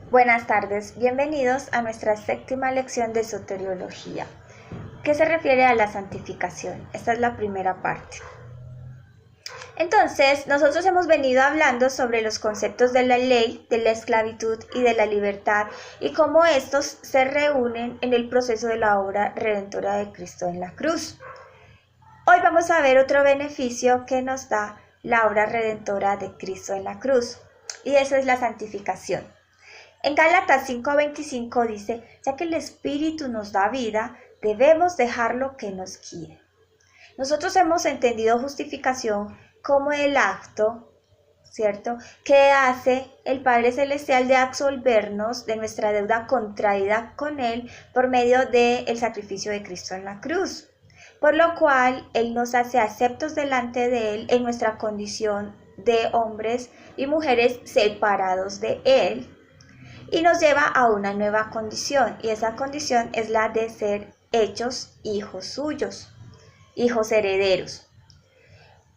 Buenas tardes, bienvenidos a nuestra séptima lección de soteriología, que se refiere a la santificación. Esta es la primera parte. Entonces, nosotros hemos venido hablando sobre los conceptos de la ley, de la esclavitud y de la libertad, y cómo estos se reúnen en el proceso de la obra redentora de Cristo en la cruz. Hoy vamos a ver otro beneficio que nos da la obra redentora de Cristo en la cruz, y eso es la santificación. En Gálatas 5:25 dice, ya que el Espíritu nos da vida, debemos dejar lo que nos guíe. Nosotros hemos entendido justificación como el acto, ¿cierto?, que hace el Padre Celestial de absolvernos de nuestra deuda contraída con Él por medio del sacrificio de Cristo en la cruz, por lo cual Él nos hace aceptos delante de Él en nuestra condición de hombres y mujeres separados de Él, y nos lleva a una nueva condición, y esa condición es la de ser hechos hijos suyos, hijos herederos.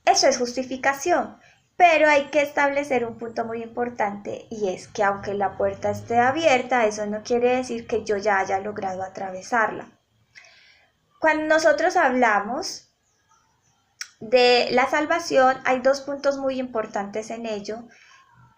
Eso es justificación, pero hay que establecer un punto muy importante, y es que aunque la puerta esté abierta, eso no quiere decir que yo ya haya logrado atravesarla. Cuando nosotros hablamos de la salvación, hay dos puntos muy importantes en ello,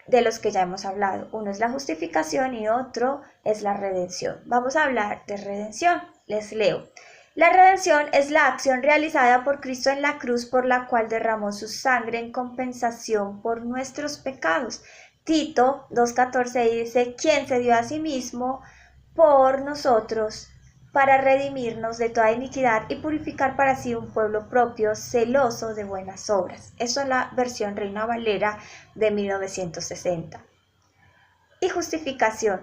de los que ya hemos hablado. Uno es la justificación y otro es la redención. Vamos a hablar de redención. Les leo. La redención es la acción realizada por Cristo en la cruz por la cual derramó su sangre en compensación por nuestros pecados. Tito 2:14 dice, quien se dio a sí mismo por nosotros para redimirnos de toda iniquidad y purificar para sí un pueblo propio, celoso de buenas obras. Eso es la versión Reina Valera de 1960. Y justificación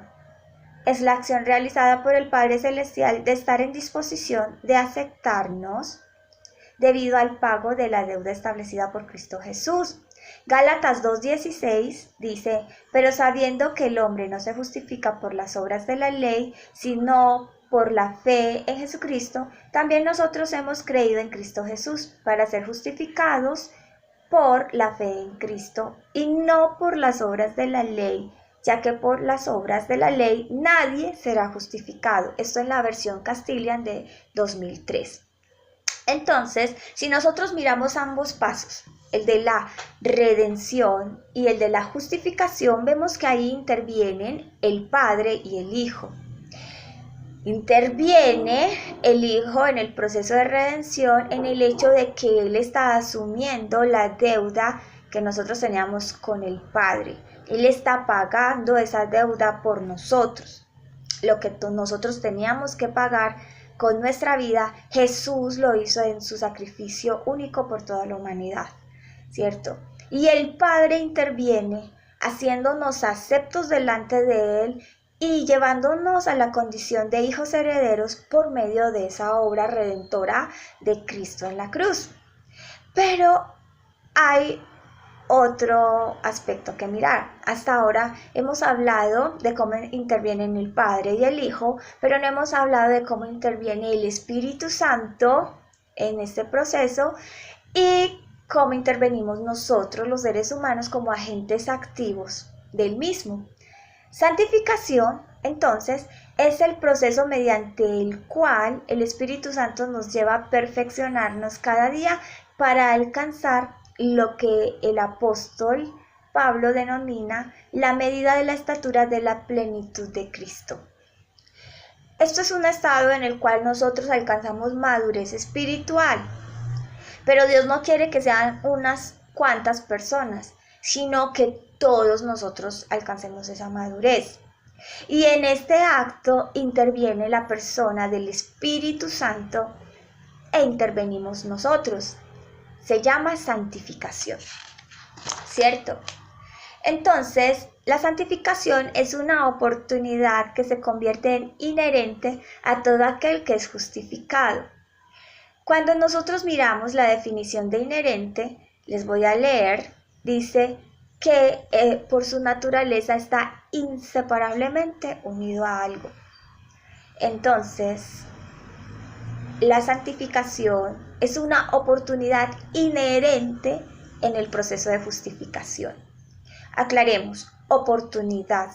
es la acción realizada por el Padre Celestial de estar en disposición de aceptarnos debido al pago de la deuda establecida por Cristo Jesús. Gálatas 2:16 dice, pero sabiendo que el hombre no se justifica por las obras de la ley, sino por la fe en Jesucristo, también nosotros hemos creído en Cristo Jesús para ser justificados por la fe en Cristo y no por las obras de la ley, ya que por las obras de la ley nadie será justificado. Esto en la versión Castilian de 2003. Entonces, si nosotros miramos ambos pasos, el de la redención y el de la justificación, vemos que ahí intervienen el Padre y el Hijo. Interviene el Hijo en el proceso de redención en el hecho de que Él está asumiendo la deuda que nosotros teníamos con el Padre. Él está pagando esa deuda por nosotros. Lo que nosotros teníamos que pagar con nuestra vida, Jesús lo hizo en su sacrificio único por toda la humanidad, ¿cierto? Y el Padre interviene haciéndonos aceptos delante de Él y llevándonos a la condición de hijos herederos por medio de esa obra redentora de Cristo en la cruz. Pero hay otro aspecto que mirar. Hasta ahora hemos hablado de cómo intervienen el Padre y el Hijo, pero no hemos hablado de cómo interviene el Espíritu Santo en este proceso y cómo intervenimos nosotros, los seres humanos, como agentes activos del mismo. Santificación, entonces, es el proceso mediante el cual el Espíritu Santo nos lleva a perfeccionarnos cada día para alcanzar lo que el apóstol Pablo denomina la medida de la estatura de la plenitud de Cristo. Esto es un estado en el cual nosotros alcanzamos madurez espiritual, pero Dios no quiere que sean unas cuantas personas, sino que todos nosotros alcancemos esa madurez. Y en este acto interviene la persona del Espíritu Santo e intervenimos nosotros. Se llama santificación, ¿cierto? Entonces, la santificación es una oportunidad que se convierte en inherente a todo aquel que es justificado. Cuando nosotros miramos la definición de inherente, les voy a leer, dice que por su naturaleza está inseparablemente unido a algo. Entonces, la santificación es una oportunidad inherente en el proceso de justificación. Aclaremos, oportunidad,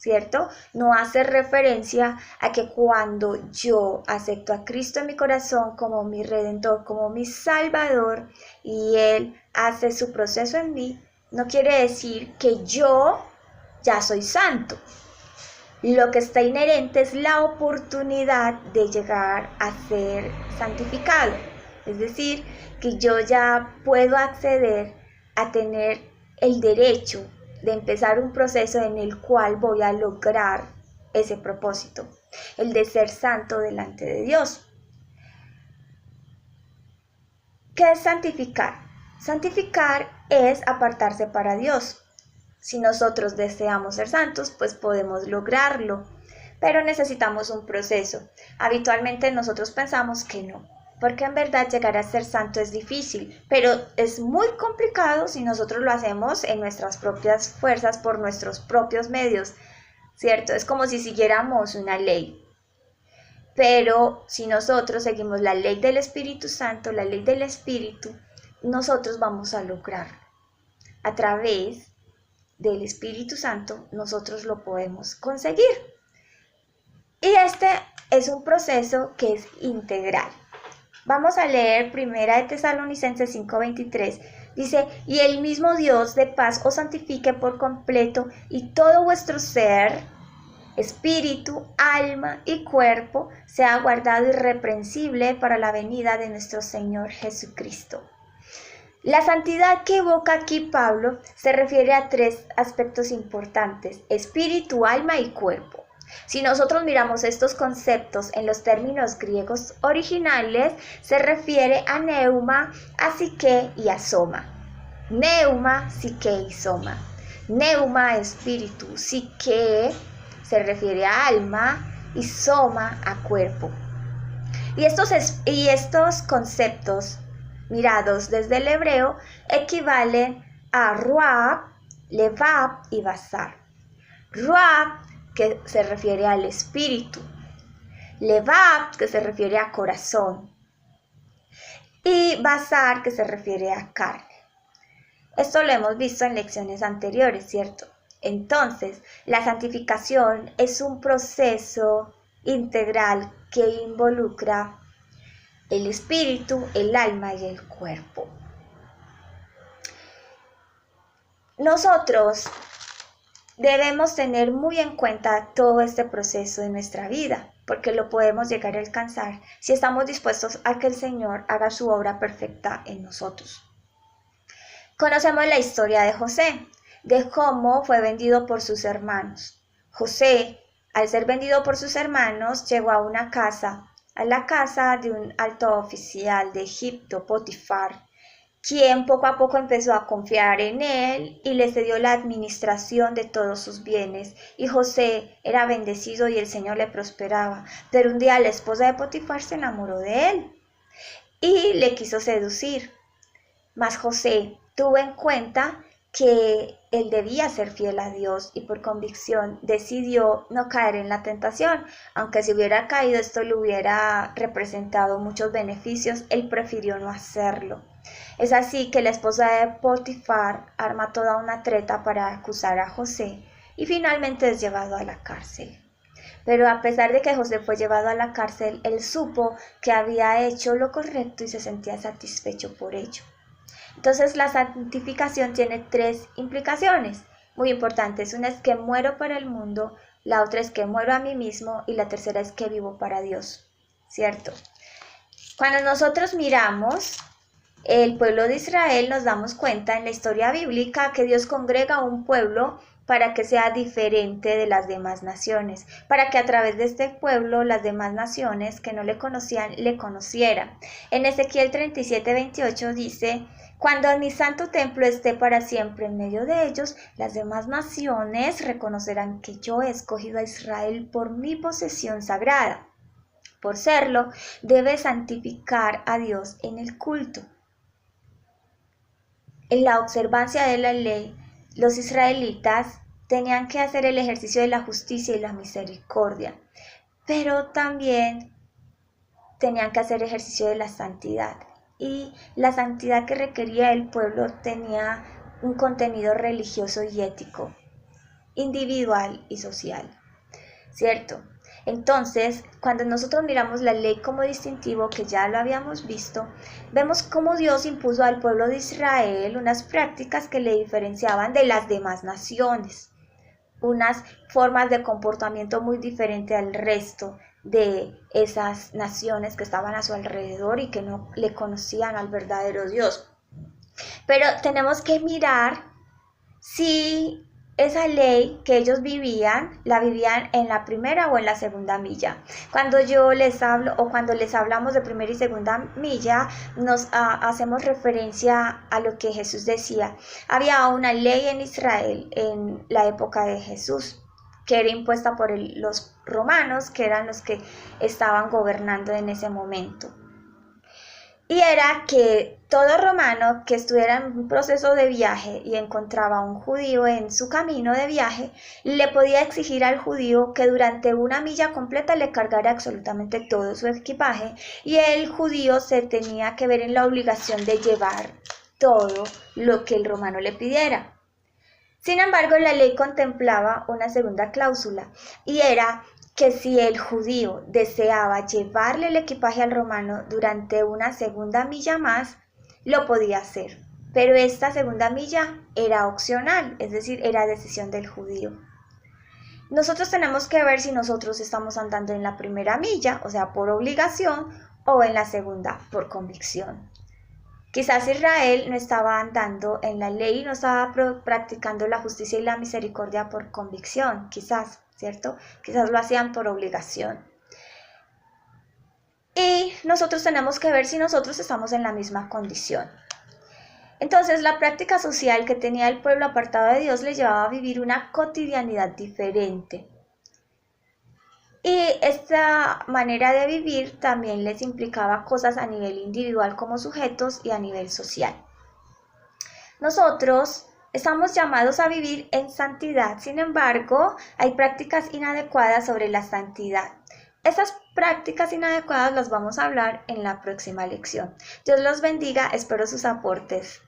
¿cierto? No hace referencia a que cuando yo acepto a Cristo en mi corazón como mi Redentor, como mi Salvador, y Él hace su proceso en mí, no quiere decir que yo ya soy santo. Lo que está inherente es la oportunidad de llegar a ser santificado. Es decir, que yo ya puedo acceder a tener el derecho de empezar un proceso en el cual voy a lograr ese propósito, el de ser santo delante de Dios. ¿Qué es santificar? Santificar es apartarse para Dios. Si nosotros deseamos ser santos, pues podemos lograrlo, pero necesitamos un proceso. Habitualmente nosotros pensamos que no, porque en verdad llegar a ser santo es difícil, pero es muy complicado si nosotros lo hacemos en nuestras propias fuerzas, por nuestros propios medios, ¿cierto? Es como si siguiéramos una ley. Pero si nosotros seguimos la ley del Espíritu Santo, la ley del Espíritu, nosotros vamos a lograrlo. A través del Espíritu Santo, nosotros lo podemos conseguir. Y este es un proceso que es integral. Vamos a leer 1 Tesalonicenses 5:23. Dice, y el mismo Dios de paz os santifique por completo, y todo vuestro ser, espíritu, alma y cuerpo sea guardado irreprensible para la venida de nuestro Señor Jesucristo. La santidad que evoca aquí Pablo se refiere a tres aspectos importantes: espíritu, alma y cuerpo. Si nosotros miramos estos conceptos en los términos griegos originales, se refiere a neuma, a psique y a soma. Neuma, psique y soma. Neuma, espíritu, psique se refiere a alma y soma a cuerpo. Y estos conceptos mirados desde el hebreo equivalen a ruah, levab y basar. Ruah, que se refiere al espíritu, levab, que se refiere a corazón, y basar, que se refiere a carne. Esto lo hemos visto en lecciones anteriores, ¿cierto? Entonces, la santificación es un proceso integral que involucra el espíritu, el alma y el cuerpo. Nosotros debemos tener muy en cuenta todo este proceso de nuestra vida, porque lo podemos llegar a alcanzar si estamos dispuestos a que el Señor haga su obra perfecta en nosotros. Conocemos la historia de José, de cómo fue vendido por sus hermanos. José, al ser vendido por sus hermanos, llegó a la casa de un alto oficial de Egipto, Potifar, quien poco a poco empezó a confiar en él y le cedió la administración de todos sus bienes. Y José era bendecido y el Señor le prosperaba. Pero un día la esposa de Potifar se enamoró de él y le quiso seducir. Mas José tuvo en cuenta que él debía ser fiel a Dios y por convicción decidió no caer en la tentación. Aunque si hubiera caído esto le hubiera representado muchos beneficios, él prefirió no hacerlo. Es así que la esposa de Potifar arma toda una treta para acusar a José y finalmente es llevado a la cárcel. Pero a pesar de que José fue llevado a la cárcel, él supo que había hecho lo correcto y se sentía satisfecho por ello. Entonces la santificación tiene tres implicaciones muy importantes. Una es que muero para el mundo, la otra es que muero a mí mismo y la tercera es que vivo para Dios, ¿cierto? Cuando nosotros miramos el pueblo de Israel, nos damos cuenta en la historia bíblica que Dios congrega a un pueblo para que sea diferente de las demás naciones, para que a través de este pueblo las demás naciones que no le conocían, le conocieran. En Ezequiel 37:28 dice: cuando mi santo templo esté para siempre en medio de ellos, las demás naciones reconocerán que yo he escogido a Israel por mi posesión sagrada. Por serlo, debe santificar a Dios en el culto. En la observancia de la ley, los israelitas tenían que hacer el ejercicio de la justicia y la misericordia, pero también tenían que hacer ejercicio de la santidad. Y la santidad que requería el pueblo tenía un contenido religioso y ético. individual y social, ¿cierto? Entonces, cuando nosotros miramos la ley como distintivo, que ya lo habíamos visto, vemos cómo Dios impuso al pueblo de Israel unas prácticas que le diferenciaban de las demás naciones, unas formas de comportamiento muy diferentes al resto de esas naciones que estaban a su alrededor y que no le conocían al verdadero Dios. Pero tenemos que mirar si esa ley que ellos vivían, la vivían en la primera o en la segunda milla. Cuando yo les hablo o cuando les hablamos de primera y segunda milla, nos hacemos referencia a lo que Jesús decía. Había una ley en Israel en la época de Jesús, que era impuesta por los romanos, que eran los que estaban gobernando en ese momento. Y era que todo romano que estuviera en un proceso de viaje y encontraba a un judío en su camino de viaje, le podía exigir al judío que durante una milla completa le cargara absolutamente todo su equipaje, y el judío se tenía que ver en la obligación de llevar todo lo que el romano le pidiera. Sin embargo, la ley contemplaba una segunda cláusula, y era que si el judío deseaba llevarle el equipaje al romano durante una segunda milla más, lo podía hacer. Pero esta segunda milla era opcional, es decir, era decisión del judío. Nosotros tenemos que ver si nosotros estamos andando en la primera milla, o sea, por obligación, o en la segunda, por convicción. Quizás Israel no estaba andando en la ley, no estaba practicando la justicia y la misericordia por convicción, quizás, ¿cierto? Quizás lo hacían por obligación. Y nosotros tenemos que ver si nosotros estamos en la misma condición. Entonces, la práctica social que tenía el pueblo apartado de Dios le llevaba a vivir una cotidianidad diferente. Y esta manera de vivir también les implicaba cosas a nivel individual como sujetos y a nivel social. Nosotros estamos llamados a vivir en santidad, sin embargo, hay prácticas inadecuadas sobre la santidad. Estas prácticas inadecuadas las vamos a hablar en la próxima lección. Dios los bendiga, espero sus aportes.